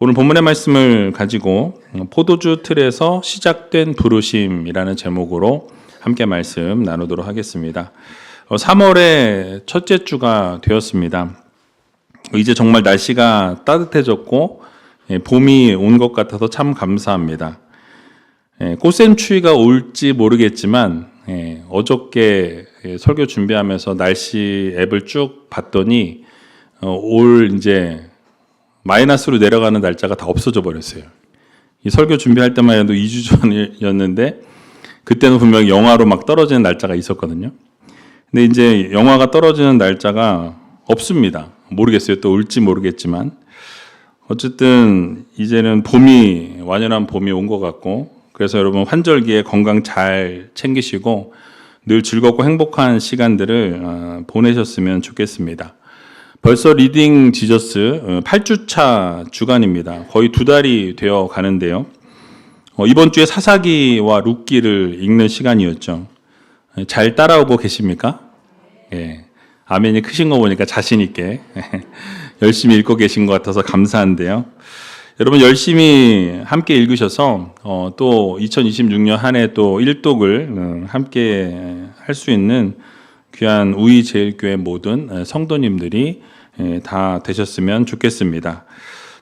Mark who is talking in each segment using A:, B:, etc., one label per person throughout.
A: 오늘 본문의 말씀을 가지고 포도주 틀에서 시작된 부르심이라는 제목으로 함께 말씀 나누도록 하겠습니다. 3월의 첫째 주가 되었습니다. 이제 정말 날씨가 따뜻해졌고 봄이 온 것 같아서 참 감사합니다. 꽃샘추위가 올지 모르겠지만 어저께 설교 준비하면서 날씨 앱을 쭉 봤더니 올 이제 마이너스로 내려가는 날짜가 다 없어져 버렸어요. 이 설교 준비할 때만 해도 2주 전이었는데 그때는 분명히 영하로 막 떨어지는 날짜가 있었거든요. 근데 이제 영하가 떨어지는 날짜가 없습니다. 모르겠어요. 또 올지 모르겠지만 어쨌든 이제는 완연한 봄이 온 것 같고, 그래서 여러분 환절기에 건강 잘 챙기시고 늘 즐겁고 행복한 시간들을 보내셨으면 좋겠습니다. 벌써 리딩 지저스 8주차 주간입니다. 거의 2달이 되어 가는데요. 이번 주에 사사기와 룻기를 읽는 시간이었죠. 잘 따라오고 계십니까? 예. 아멘이 크신 거 보니까 자신 있게 열심히 읽고 계신 것 같아서 감사한데요. 여러분 열심히 함께 읽으셔서 또 2026년 한 해 또 일독을 함께 할 수 있는 귀한 우이제일교회 모든 성도님들이 다 되셨으면 좋겠습니다.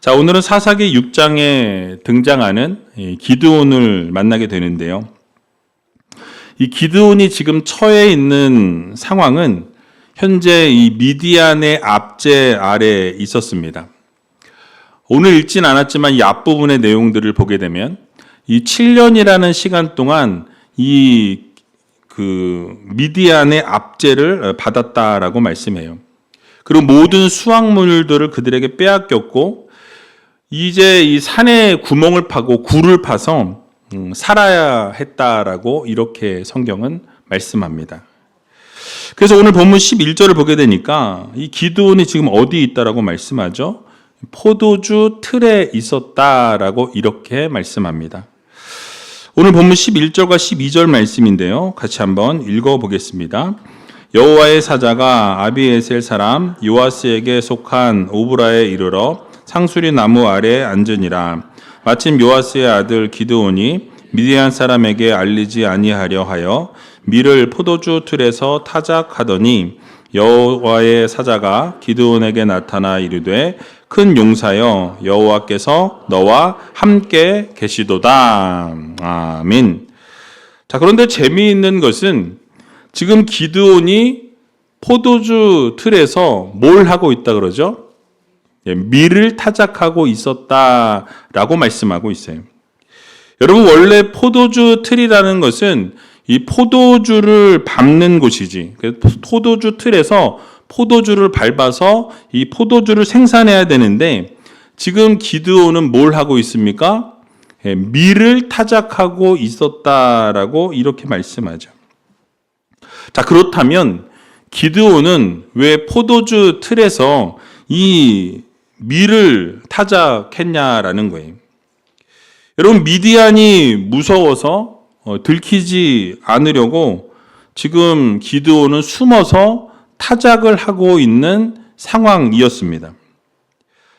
A: 자, 오늘은 사사기 6장에 등장하는 기드온을 만나게 되는데요. 이 기드온이 지금 처해 있는 상황은 현재 이 미디안의 압제 아래 있었습니다. 오늘 읽진 않았지만 이 앞부분의 내용들을 보게 되면 이 7년이라는 시간 동안 이 미디안의 압제를 받았다라고 말씀해요. 그리고 모든 수확물들을 그들에게 빼앗겼고 이제 이 산에 구멍을 파고 굴을 파서 살아야 했다라고 이렇게 성경은 말씀합니다. 그래서 오늘 본문 11절을 보게 되니까 이 기드온이 지금 어디 있다라고 말씀하죠? 포도주 틀에 있었다라고 이렇게 말씀합니다. 오늘 본문 11절과 12절 말씀인데요. 같이 한번 읽어보겠습니다. 여호와의 사자가 아비에셀 사람 요아스에게 속한 오브라에 이르러 상수리 나무 아래에 앉으니라. 마침 요아스의 아들 기드온이 미디안 사람에게 알리지 아니하려 하여 밀을 포도주 틀에서 타작하더니 여호와의 사자가 기드온에게 나타나 이르되 큰 용사여 여호와께서 너와 함께 계시도다. 아멘. 자, 그런데 재미있는 것은 지금 기드온이 포도주 틀에서 뭘 하고 있다 그러죠? 밀을 타작하고 있었다라고 말씀하고 있어요. 여러분 원래 포도주 틀이라는 것은 이 포도주를 밟는 곳이지. 포도주 틀에서 포도주를 밟아서 이 포도주를 생산해야 되는데 지금 기드온은 뭘 하고 있습니까? 밀을 타작하고 있었다라고 이렇게 말씀하죠. 자, 그렇다면 기드온은 왜 포도주 틀에서 이 밀을 타작했냐라는 거예요. 여러분 미디안이 무서워서 들키지 않으려고 지금 기드온은 숨어서 타작을 하고 있는 상황이었습니다.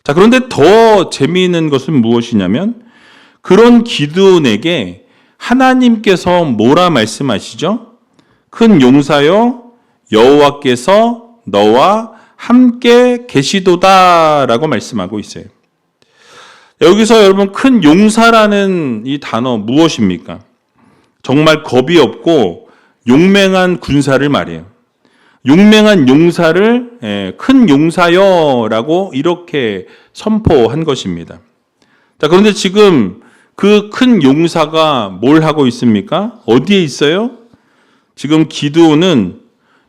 A: 자, 그런데 더 재미있는 것은 무엇이냐면 그런 기드온에게 하나님께서 뭐라 말씀하시죠? 큰 용사여 여호와께서 너와 함께 계시도다라고 말씀하고 있어요. 여기서 여러분 큰 용사라는 이 단어 무엇입니까? 정말 겁이 없고 용맹한 군사를 말해요. 용맹한 용사를 큰 용사여라고 이렇게 선포한 것입니다. 자, 그런데 지금 그 큰 용사가 뭘 하고 있습니까? 어디에 있어요? 지금 기드온은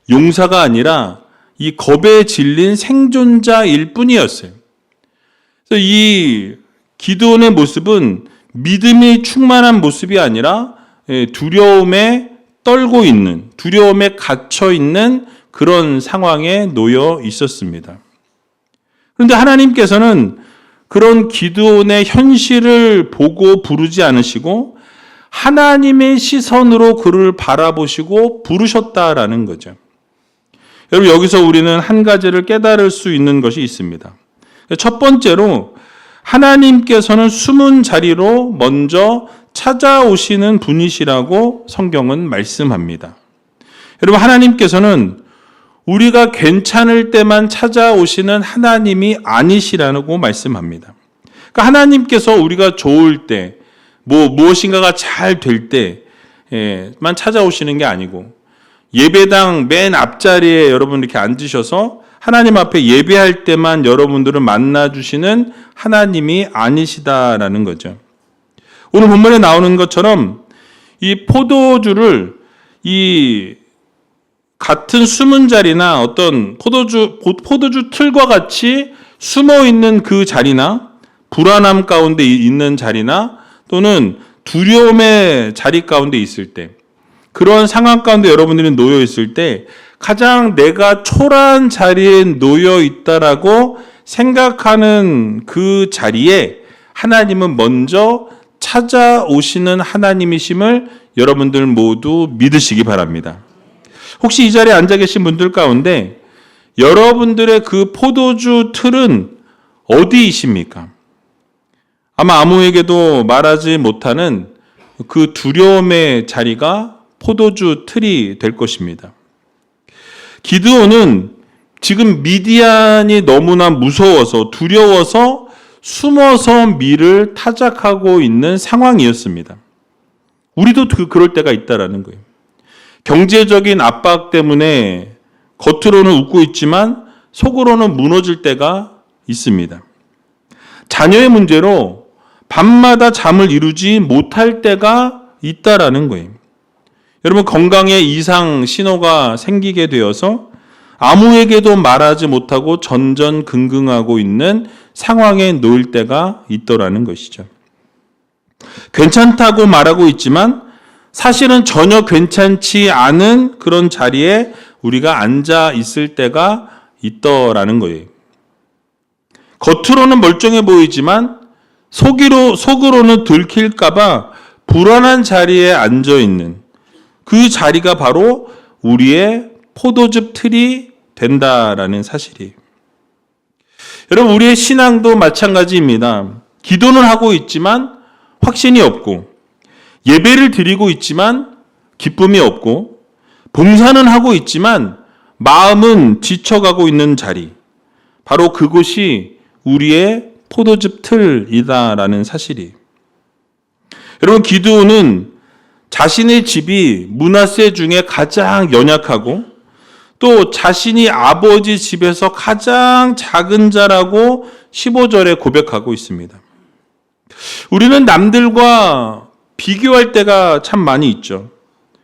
A: 용사가 아니라 이 겁에 질린 생존자일 뿐이었어요. 그래서 이 기드온의 모습은 믿음이 충만한 모습이 아니라 두려움에 떨고 있는, 두려움에 갇혀 있는 그런 상황에 놓여 있었습니다. 그런데 하나님께서는 그런 기드온의 현실을 보고 부르지 않으시고 하나님의 시선으로 그를 바라보시고 부르셨다라는 거죠. 여러분 여기서 우리는 한 가지를 깨달을 수 있는 것이 있습니다. 첫 번째로 하나님께서는 숨은 자리로 먼저 찾아오시는 분이시라고 성경은 말씀합니다. 여러분, 하나님께서는 우리가 괜찮을 때만 찾아오시는 하나님이 아니시라고 말씀합니다. 그러니까 하나님께서 우리가 좋을 때, 무엇인가가 잘 될 때만 찾아오시는 게 아니고, 예배당 맨 앞자리에 여러분 이렇게 앉으셔서 하나님 앞에 예배할 때만 여러분들을 만나주시는 하나님이 아니시다라는 거죠. 오늘 본문에 나오는 것처럼 이 포도주를 이 같은 숨은 자리나 어떤 포도주 틀과 같이 숨어 있는 그 자리나 불안함 가운데 있는 자리나 또는 두려움의 자리 가운데 있을 때, 그런 상황 가운데 여러분들이 놓여 있을 때 가장 내가 초라한 자리에 놓여 있다라고 생각하는 그 자리에 하나님은 먼저 찾아오시는 하나님이심을 여러분들 모두 믿으시기 바랍니다. 혹시 이 자리에 앉아 계신 분들 가운데 여러분들의 그 포도주 틀은 어디이십니까? 아마 아무에게도 말하지 못하는 그 두려움의 자리가 포도주 틀이 될 것입니다. 기드온은 지금 미디안이 너무나 무서워서 두려워서 숨어서 밀을 타작하고 있는 상황이었습니다. 우리도 그럴 때가 있다라는 거예요. 경제적인 압박 때문에 겉으로는 웃고 있지만 속으로는 무너질 때가 있습니다. 자녀의 문제로 밤마다 잠을 이루지 못할 때가 있다라는 거예요. 여러분, 건강에 이상 신호가 생기게 되어서 아무에게도 말하지 못하고 전전긍긍하고 있는 상황에 놓일 때가 있더라는 것이죠. 괜찮다고 말하고 있지만 사실은 전혀 괜찮지 않은 그런 자리에 우리가 앉아 있을 때가 있더라는 거예요. 겉으로는 멀쩡해 보이지만 속으로는 들킬까봐 불안한 자리에 앉아 있는 그 자리가 바로 우리의 포도즙 틀이 된다라는 사실이에요. 여러분, 우리의 신앙도 마찬가지입니다. 기도는 하고 있지만 확신이 없고, 예배를 드리고 있지만 기쁨이 없고, 봉사는 하고 있지만 마음은 지쳐가고 있는 자리, 바로 그곳이 우리의 포도즙 틀이다라는 사실이에요. 여러분, 기드온은 자신의 집이 므낫세 중에 가장 연약하고 또 자신이 아버지 집에서 가장 작은 자라고 15절에 고백하고 있습니다. 우리는 남들과 비교할 때가 참 많이 있죠.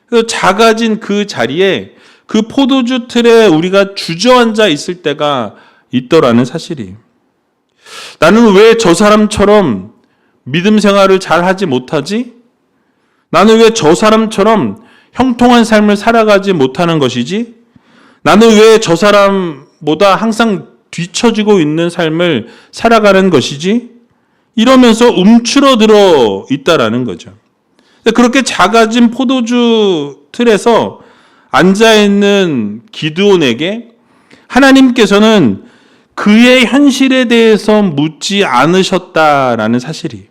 A: 그래서 작아진 그 자리에 그 포도주 틀에 우리가 주저앉아 있을 때가 있더라는 사실이에요. 나는 왜 저 사람처럼 믿음 생활을 잘 하지 못하지? 나는 왜 저 사람처럼 형통한 삶을 살아가지 못하는 것이지? 나는 왜 저 사람보다 항상 뒤처지고 있는 삶을 살아가는 것이지? 이러면서 움츠러들어 있다라는 거죠. 그렇게 작아진 포도주 틀에서 앉아있는 기드온에게 하나님께서는 그의 현실에 대해서 묻지 않으셨다라는 사실이,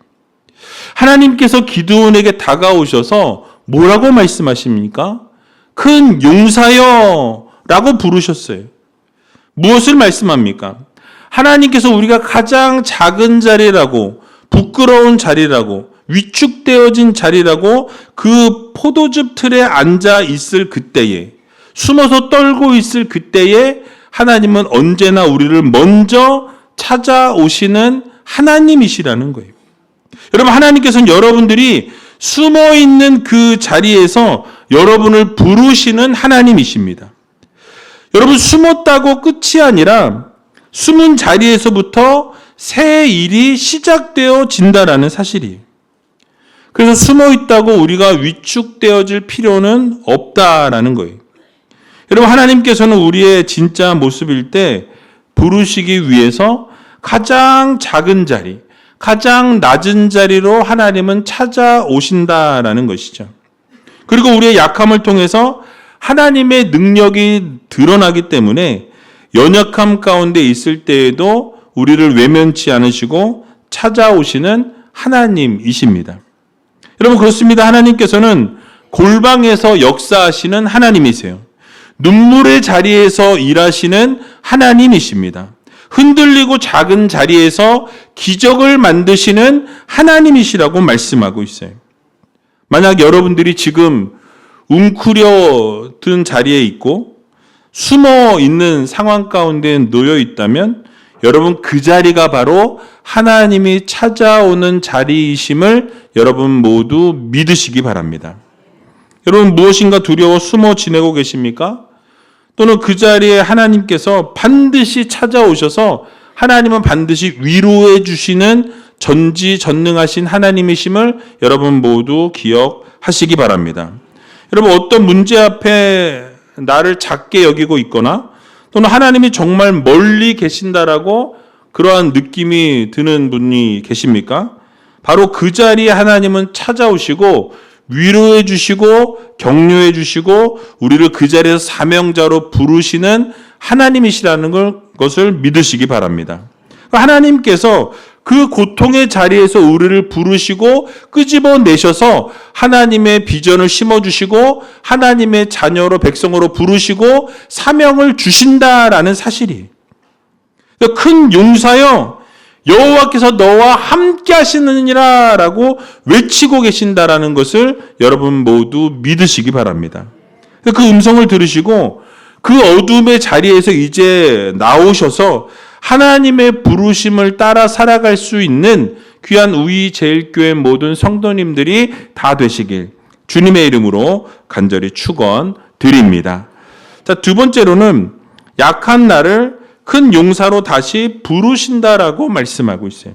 A: 하나님께서 기드온에게 다가오셔서 뭐라고 말씀하십니까? 큰 용사여 라고 부르셨어요. 무엇을 말씀합니까? 하나님께서 우리가 가장 작은 자리라고, 부끄러운 자리라고, 위축되어진 자리라고 그 포도즙 틀에 앉아 있을 그때에, 숨어서 떨고 있을 그때에 하나님은 언제나 우리를 먼저 찾아오시는 하나님이시라는 거예요. 여러분, 하나님께서는 여러분들이 숨어 있는 그 자리에서 여러분을 부르시는 하나님이십니다. 여러분, 숨었다고 끝이 아니라 숨은 자리에서부터 새 일이 시작되어진다라는 사실이에요. 그래서 숨어 있다고 우리가 위축되어질 필요는 없다라는 거예요. 여러분, 하나님께서는 우리의 진짜 모습일 때 부르시기 위해서 가장 작은 자리, 가장 낮은 자리로 하나님은 찾아오신다라는 것이죠. 그리고 우리의 약함을 통해서 하나님의 능력이 드러나기 때문에 연약함 가운데 있을 때에도 우리를 외면치 않으시고 찾아오시는 하나님이십니다. 여러분 그렇습니다. 하나님께서는 골방에서 역사하시는 하나님이세요. 눈물의 자리에서 일하시는 하나님이십니다. 흔들리고 작은 자리에서 기적을 만드시는 하나님이시라고 말씀하고 있어요. 만약 여러분들이 지금 웅크려 든 자리에 있고 숨어 있는 상황 가운데 놓여 있다면 여러분 그 자리가 바로 하나님이 찾아오는 자리이심을 여러분 모두 믿으시기 바랍니다. 여러분 무엇인가 두려워 숨어 지내고 계십니까? 또는 그 자리에 하나님께서 반드시 찾아오셔서 하나님은 반드시 위로해 주시는 전지전능하신 하나님이심을 여러분 모두 기억하시기 바랍니다. 여러분 어떤 문제 앞에 나를 작게 여기고 있거나 또는 하나님이 정말 멀리 계신다라고 그러한 느낌이 드는 분이 계십니까? 바로 그 자리에 하나님은 찾아오시고 위로해 주시고 격려해 주시고 우리를 그 자리에서 사명자로 부르시는 하나님이시라는 것을 믿으시기 바랍니다. 하나님께서 그 고통의 자리에서 우리를 부르시고 끄집어내셔서 하나님의 비전을 심어주시고 하나님의 자녀로 백성으로 부르시고 사명을 주신다라는 사실이 큰 용사여 여호와께서 너와 함께 하시느니라 라고 외치고 계신다라는 것을 여러분 모두 믿으시기 바랍니다. 그 음성을 들으시고 그 어둠의 자리에서 이제 나오셔서 하나님의 부르심을 따라 살아갈 수 있는 귀한 우리 제일교회 모든 성도님들이 다 되시길 주님의 이름으로 간절히 축원드립니다. 자, 두 번째로는 약한 나를 큰 용사로 다시 부르신다라고 말씀하고 있어요.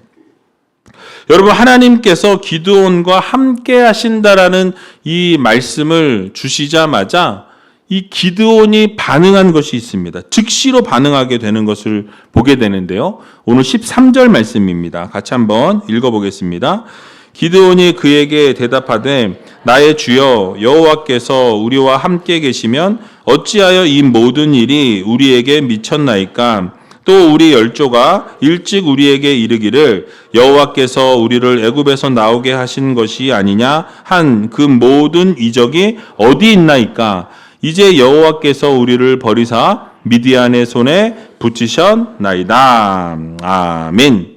A: 여러분 하나님께서 기드온과 함께 하신다라는 이 말씀을 주시자마자 이 기드온이 반응한 것이 있습니다. 즉시로 반응하게 되는 것을 보게 되는데요. 오늘 13절 말씀입니다. 같이 한번 읽어보겠습니다. 기드온이 그에게 대답하되 나의 주여 여호와께서 우리와 함께 계시면 어찌하여 이 모든 일이 우리에게 미쳤나이까? 또 우리 열조가 일찍 우리에게 이르기를 여호와께서 우리를 애굽에서 나오게 하신 것이 아니냐 한 그 모든 이적이 어디 있나이까? 이제 여호와께서 우리를 버리사 미디안의 손에 붙이셨나이다. 아멘.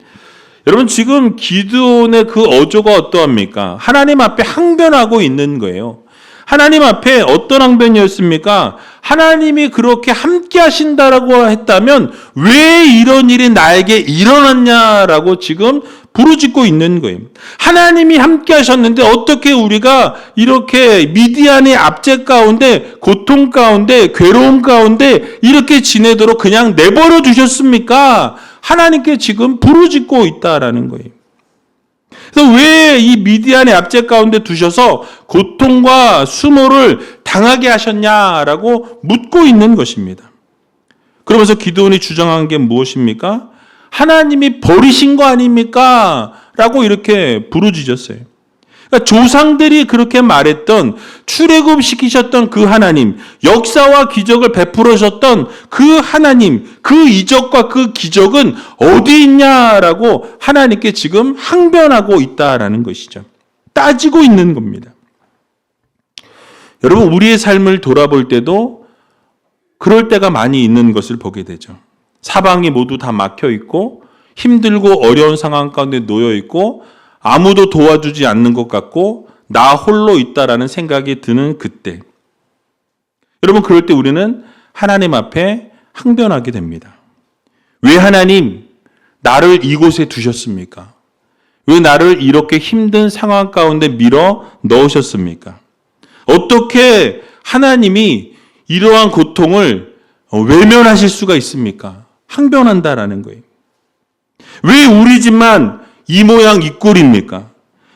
A: 여러분 지금 기드온의 그 어조가 어떠합니까? 하나님 앞에 항변하고 있는 거예요. 하나님 앞에 어떤 항변이었습니까? 하나님이 그렇게 함께 하신다라고 했다면 왜 이런 일이 나에게 일어났냐라고 지금 부르짖고 있는 거예요. 하나님이 함께 하셨는데 어떻게 우리가 이렇게 미디안의 압제 가운데 고통 가운데 괴로움 가운데 이렇게 지내도록 그냥 내버려 두셨습니까? 하나님께 지금 부르짖고 있다라는 거예요. 그래서 왜 이 미디안의 압제 가운데 두셔서 고통과 수모를 당하게 하셨냐라고 묻고 있는 것입니다. 그러면서 기드온이 주장한 게 무엇입니까? 하나님이 버리신 거 아닙니까? 라고 이렇게 부르짖었어요. 그러니까 조상들이 그렇게 말했던 출애굽시키셨던 그 하나님, 역사와 기적을 베풀으셨던 그 하나님, 그 이적과 그 기적은 어디 있냐라고 하나님께 지금 항변하고 있다라는 것이죠. 따지고 있는 겁니다. 여러분 우리의 삶을 돌아볼 때도 그럴 때가 많이 있는 것을 보게 되죠. 사방이 모두 다 막혀 있고 힘들고 어려운 상황 가운데 놓여 있고 아무도 도와주지 않는 것 같고 나 홀로 있다라는 생각이 드는 그때 여러분 그럴 때 우리는 하나님 앞에 항변하게 됩니다. 왜 하나님 나를 이곳에 두셨습니까? 왜 나를 이렇게 힘든 상황 가운데 밀어 넣으셨습니까? 어떻게 하나님이 이러한 고통을 외면하실 수가 있습니까? 항변한다라는 거예요. 왜 우리 집만 이 모양 이 꼴입니까?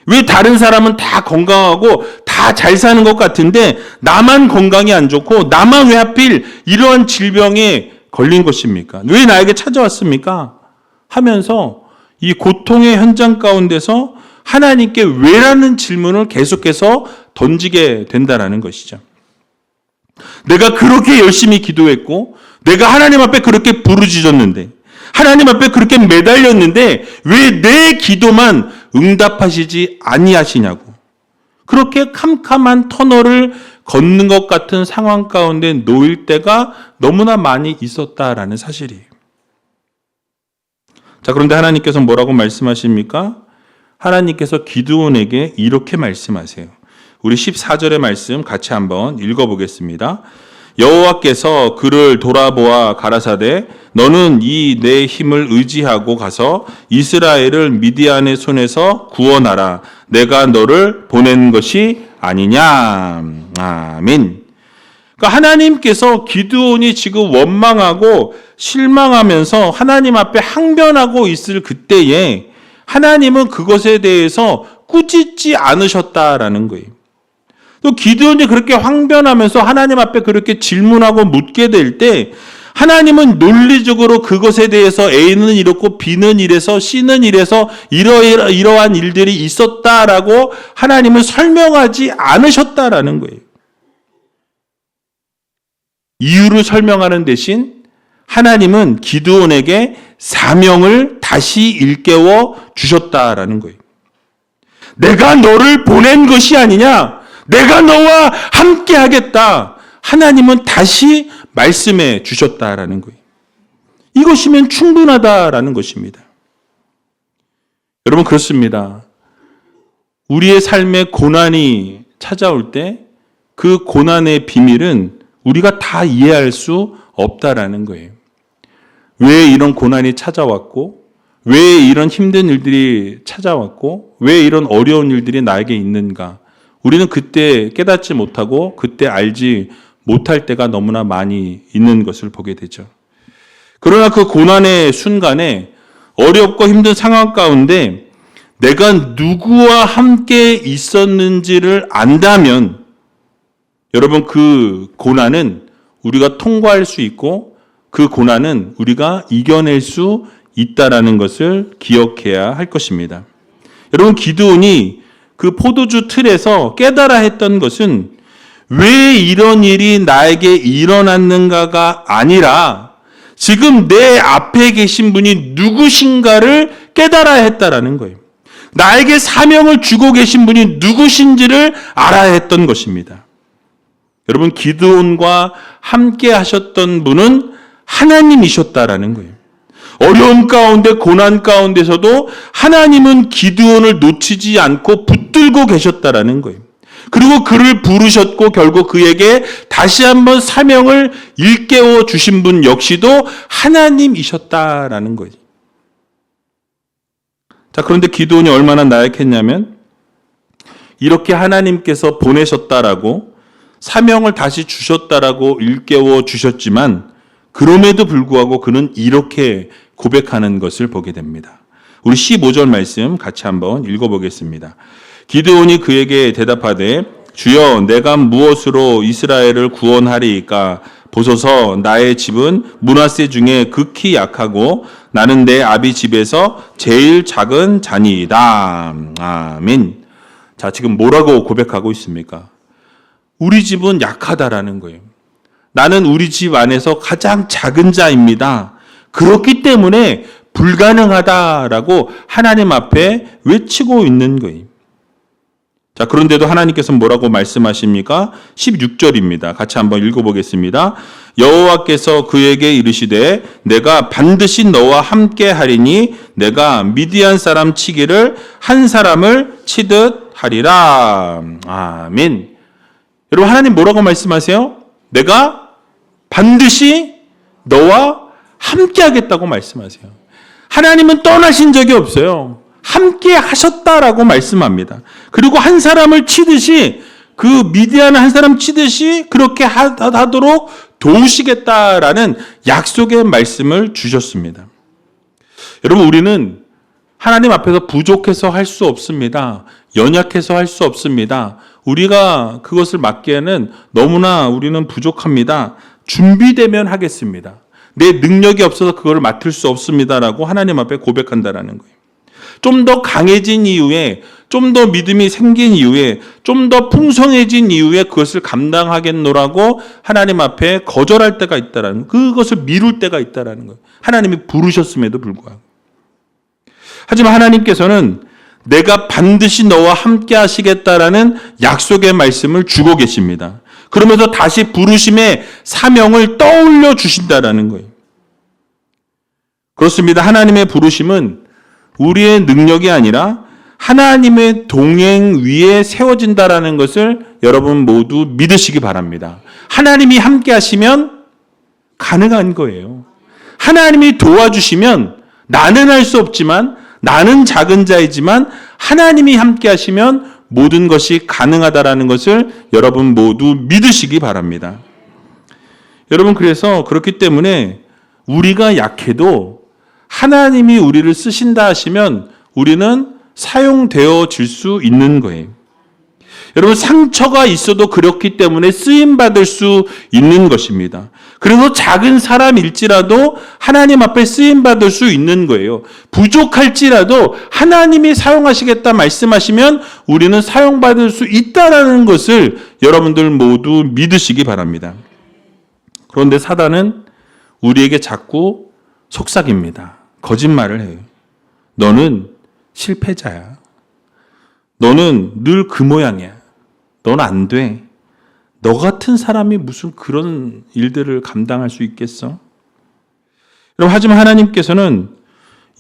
A: 왜 다른 사람은 다 건강하고 다 잘 사는 것 같은데 나만 건강이 안 좋고 나만 왜 하필 이러한 질병에 걸린 것입니까? 왜 나에게 찾아왔습니까? 하면서 이 고통의 현장 가운데서 하나님께 왜라는 질문을 계속해서 던지게 된다라는 것이죠. 내가 그렇게 열심히 기도했고 내가 하나님 앞에 그렇게 부르짖었는데 하나님 앞에 그렇게 매달렸는데 왜 내 기도만 응답하시지 아니하시냐고. 그렇게 캄캄한 터널을 걷는 것 같은 상황 가운데 놓일 때가 너무나 많이 있었다라는 사실이에요. 자, 그런데 하나님께서 뭐라고 말씀하십니까? 하나님께서 기드온에게 이렇게 말씀하세요. 우리 14절의 말씀 같이 한번 읽어보겠습니다. 여호와께서 그를 돌아보아 가라사대 너는 이 내 힘을 의지하고 가서 이스라엘을 미디안의 손에서 구원하라. 내가 너를 보낸 것이 아니냐. 아멘. 그러니까 하나님께서 기드온이 지금 원망하고 실망하면서 하나님 앞에 항변하고 있을 그때에 하나님은 그것에 대해서 꾸짖지 않으셨다라는 거예요. 또 기드온이 그렇게 항변하면서 하나님 앞에 그렇게 질문하고 묻게 될 때 하나님은 논리적으로 그것에 대해서 A는 이렇고 B는 이래서 C는 이래서 이러한 일들이 있었다라고 하나님은 설명하지 않으셨다라는 거예요. 이유를 설명하는 대신 하나님은 기드온에게 사명을 다시 일깨워 주셨다라는 거예요. 내가 너를 보낸 것이 아니냐? 내가 너와 함께 하겠다. 하나님은 다시 말씀해 주셨다라는 거예요. 이것이면 충분하다라는 것입니다. 여러분 그렇습니다. 우리의 삶에 고난이 찾아올 때 그 고난의 비밀은 우리가 다 이해할 수 없다라는 거예요. 왜 이런 고난이 찾아왔고, 왜 이런 힘든 일들이 찾아왔고, 왜 이런 어려운 일들이 나에게 있는가? 우리는 그때 깨닫지 못하고 그때 알지 못할 때가 너무나 많이 있는 것을 보게 되죠. 그러나 그 고난의 순간에 어렵고 힘든 상황 가운데 내가 누구와 함께 있었는지를 안다면 여러분 그 고난은 우리가 통과할 수 있고 그 고난은 우리가 이겨낼 수 있다라는 것을 기억해야 할 것입니다. 여러분 기드온이 그 포도주 틀에서 깨달아 했던 것은 왜 이런 일이 나에게 일어났는가가 아니라 지금 내 앞에 계신 분이 누구신가를 깨달아야 했다라는 거예요. 나에게 사명을 주고 계신 분이 누구신지를 알아야 했던 것입니다. 여러분 기드온과 함께 하셨던 분은 하나님이셨다라는 거예요. 어려움 가운데 고난 가운데서도 하나님은 기드온을 놓치지 않고 붙들고 계셨다라는 거예요. 그리고 그를 부르셨고 결국 그에게 다시 한번 사명을 일깨워 주신 분 역시도 하나님이셨다라는 거예요. 자, 그런데 기드온이 얼마나 나약했냐면 이렇게 하나님께서 보내셨다라고 사명을 다시 주셨다라고 일깨워 주셨지만 그럼에도 불구하고 그는 이렇게 고백하는 것을 보게 됩니다. 우리 15절 말씀 같이 한번 읽어보겠습니다. 기드온이 그에게 대답하되 주여 내가 무엇으로 이스라엘을 구원하리이까 보소서 나의 집은 므낫세 중에 극히 약하고 나는 내 아비 집에서 제일 작은 자니이다. 아멘. 자, 지금 뭐라고 고백하고 있습니까? 우리 집은 약하다라는 거예요. 나는 우리 집 안에서 가장 작은 자입니다. 그렇기 때문에 불가능하다라고 하나님 앞에 외치고 있는 거예요. 자, 그런데도 하나님께서 뭐라고 말씀하십니까? 16절입니다. 같이 한번 읽어보겠습니다. 여호와께서 그에게 이르시되 내가 반드시 너와 함께 하리니 내가 미디안 사람 치기를 한 사람을 치듯 하리라. 아멘. 여러분 하나님 뭐라고 말씀하세요? 내가 반드시 너와 함께 하겠다고 말씀하세요. 하나님은 떠나신 적이 없어요. 함께 하셨다라고 말씀합니다. 그리고 한 사람을 치듯이 그 미디안을 한 사람 치듯이 그렇게 하도록 도우시겠다라는 약속의 말씀을 주셨습니다. 여러분 우리는 하나님 앞에서 부족해서 할 수 없습니다. 연약해서 할 수 없습니다. 우리가 그것을 맡기에는 너무나 우리는 부족합니다. 준비되면 하겠습니다. 내 능력이 없어서 그걸 맡을 수 없습니다라고 하나님 앞에 고백한다라는 거예요. 좀 더 강해진 이후에, 좀 더 믿음이 생긴 이후에, 좀 더 풍성해진 이후에 그것을 감당하겠노라고 하나님 앞에 거절할 때가 있다라는, 그것을 미룰 때가 있다라는 거예요. 하나님이 부르셨음에도 불구하고. 하지만 하나님께서는 내가 반드시 너와 함께 하시겠다라는 약속의 말씀을 주고 계십니다. 그러면서 다시 부르심의 사명을 떠올려 주신다라는 거예요. 그렇습니다. 하나님의 부르심은 우리의 능력이 아니라 하나님의 동행 위에 세워진다라는 것을 여러분 모두 믿으시기 바랍니다. 하나님이 함께 하시면 가능한 거예요. 하나님이 도와주시면 나는 할 수 없지만, 나는 작은 자이지만 하나님이 함께 하시면 모든 것이 가능하다라는 것을 여러분 모두 믿으시기 바랍니다. 여러분, 그래서 그렇기 때문에 우리가 약해도 하나님이 우리를 쓰신다 하시면 우리는 사용되어질 수 있는 거예요. 여러분, 상처가 있어도 그렇기 때문에 쓰임받을 수 있는 것입니다. 그래서 작은 사람일지라도 하나님 앞에 쓰임받을 수 있는 거예요. 부족할지라도 하나님이 사용하시겠다 말씀하시면 우리는 사용받을 수 있다라는 것을 여러분들 모두 믿으시기 바랍니다. 그런데 사단은 우리에게 자꾸 속삭입니다. 거짓말을 해요. 너는 실패자야. 너는 늘 그 모양이야. 넌 안 돼. 너 같은 사람이 무슨 그런 일들을 감당할 수 있겠어? 여러분, 하지만 하나님께서는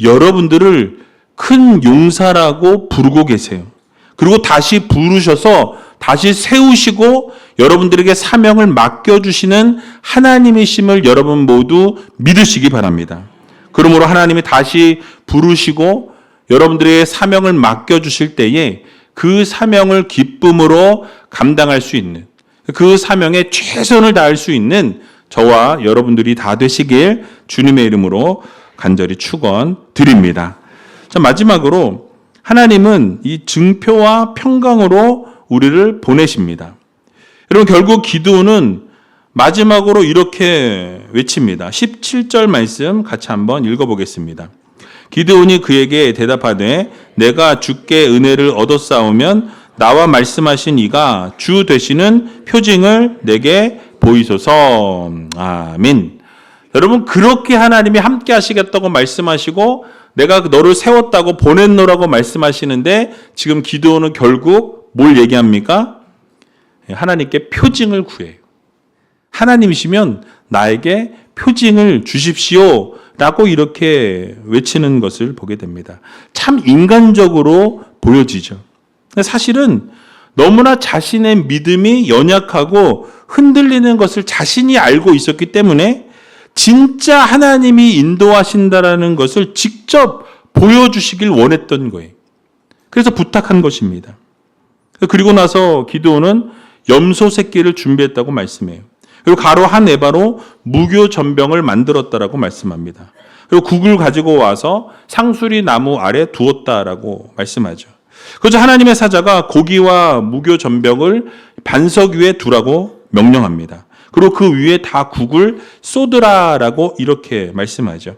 A: 여러분들을 큰 용사라고 부르고 계세요. 그리고 다시 부르셔서 다시 세우시고 여러분들에게 사명을 맡겨주시는 하나님이심을 여러분 모두 믿으시기 바랍니다. 그러므로 하나님이 다시 부르시고 여러분들에게 사명을 맡겨주실 때에 그 사명을 기쁨으로 감당할 수 있는, 그 사명에 최선을 다할 수 있는 저와 여러분들이 다 되시길 주님의 이름으로 간절히 축원드립니다. 자, 마지막으로 하나님은 이 증표와 평강으로 우리를 보내십니다. 여러분, 결국 기드온은 마지막으로 이렇게 외칩니다. 17절 말씀 같이 한번 읽어보겠습니다. 기드온이 그에게 대답하되 내가 주께 은혜를 얻었사오면 나와 말씀하신 이가 주 되시는 표징을 내게 보이소서. 아멘. 여러분, 그렇게 하나님이 함께 하시겠다고 말씀하시고 내가 너를 세웠다고 보냈노라고 말씀하시는데 지금 기드온은 결국 뭘 얘기합니까? 하나님께 표징을 구해요. 하나님이시면 나에게 표징을 주십시오 라고 이렇게 외치는 것을 보게 됩니다. 참 인간적으로 보여지죠. 사실은 너무나 자신의 믿음이 연약하고 흔들리는 것을 자신이 알고 있었기 때문에 진짜 하나님이 인도하신다라는 것을 직접 보여주시길 원했던 거예요. 그래서 부탁한 것입니다. 그리고 나서 기드온은 염소 새끼를 준비했다고 말씀해요. 그리고 가로 한 에바로 무교 전병을 만들었다라고 말씀합니다. 그리고 국을 가지고 와서 상수리 나무 아래 두었다라고 말씀하죠. 그래서 하나님의 사자가 고기와 무교 전병을 반석 위에 두라고 명령합니다. 그리고 그 위에 다 국을 쏟으라라고 이렇게 말씀하죠.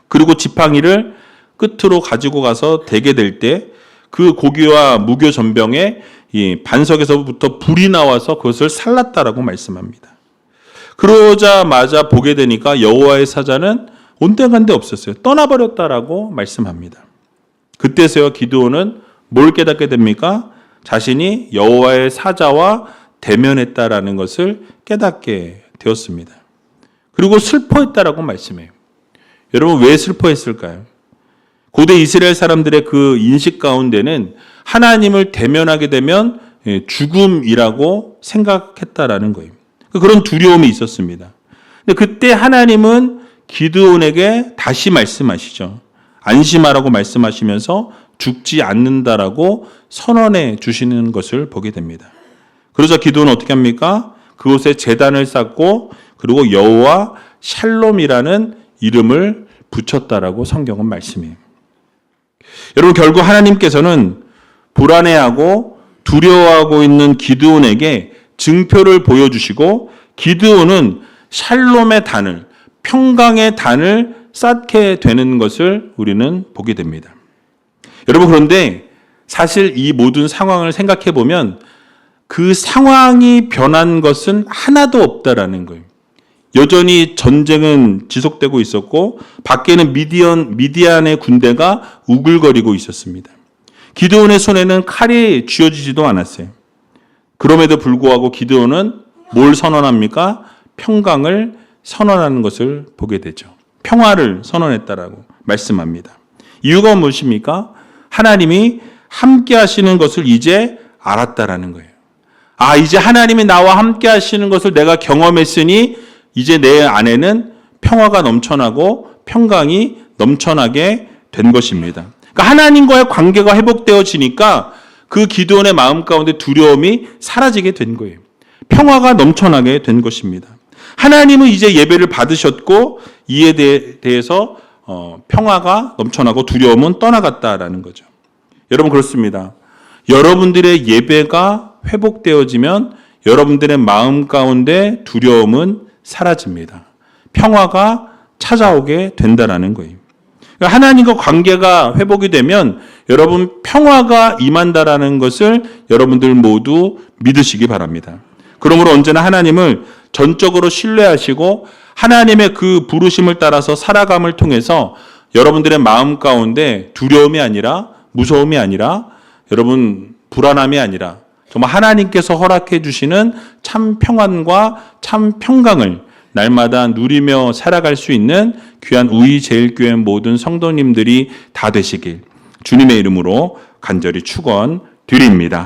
A: 그리고 지팡이를 끝으로 가지고 가서 대게 될 때 그 고기와 무교 전병에 이 반석에서부터 불이 나와서 그것을 살랐다라고 말씀합니다. 그러자마자 보게 되니까 여호와의 사자는 온데간데 없었어요. 떠나버렸다라고 말씀합니다. 그때서야 기드온은 뭘 깨닫게 됩니까? 자신이 여호와의 사자와 대면했다라는 것을 깨닫게 되었습니다. 그리고 슬퍼했다라고 말씀해요. 여러분, 왜 슬퍼했을까요? 고대 이스라엘 사람들의 그 인식 가운데는 하나님을 대면하게 되면 죽음이라고 생각했다라는 거예요. 그런 두려움이 있었습니다. 근데 그때 하나님은 기드온에게 다시 말씀하시죠. 안심하라고 말씀하시면서 죽지 않는다라고 선언해 주시는 것을 보게 됩니다. 그러자 기드온은 어떻게 합니까? 그곳에 제단을 쌓고 그리고 여호와 샬롬이라는 이름을 붙였다라고 성경은 말씀해요. 여러분, 결국 하나님께서는 불안해하고 두려워하고 있는 기드온에게 증표를 보여주시고 기드온은 샬롬의 단을, 평강의 단을 쌓게 되는 것을 우리는 보게 됩니다. 여러분, 그런데 사실 이 모든 상황을 생각해 보면 그 상황이 변한 것은 하나도 없다라는 거예요. 여전히 전쟁은 지속되고 있었고 밖에는 미디안의 군대가 우글거리고 있었습니다. 기드온의 손에는 칼이 쥐어지지도 않았어요. 그럼에도 불구하고 기드온은 뭘 선언합니까? 평강을 선언하는 것을 보게 되죠. 평화를 선언했다라고 말씀합니다. 이유가 무엇입니까? 하나님이 함께 하시는 것을 이제 알았다라는 거예요. 아, 이제 하나님이 나와 함께 하시는 것을 내가 경험했으니 이제 내 안에는 평화가 넘쳐나고 평강이 넘쳐나게 된 것입니다. 그러니까 하나님과의 관계가 회복되어지니까 그 기드온의 마음 가운데 두려움이 사라지게 된 거예요. 평화가 넘쳐나게 된 것입니다. 하나님은 이제 예배를 받으셨고 이에 대해서 평화가 넘쳐나고 두려움은 떠나갔다라는 거죠. 여러분, 그렇습니다. 여러분들의 예배가 회복되어지면 여러분들의 마음 가운데 두려움은 사라집니다. 평화가 찾아오게 된다라는 거예요. 그러니까 하나님과 관계가 회복이 되면 여러분 평화가 임한다라는 것을 여러분들 모두 믿으시기 바랍니다. 그러므로 언제나 하나님을 전적으로 신뢰하시고 하나님의 그 부르심을 따라서 살아감을 통해서 여러분들의 마음 가운데 두려움이 아니라 무서움이 아니라 여러분 불안함이 아니라 정말 하나님께서 허락해 주시는 참 평안과 참 평강을 날마다 누리며 살아갈 수 있는 귀한 우이제일교회 모든 성도님들이 다 되시길 주님의 이름으로 간절히 축원드립니다.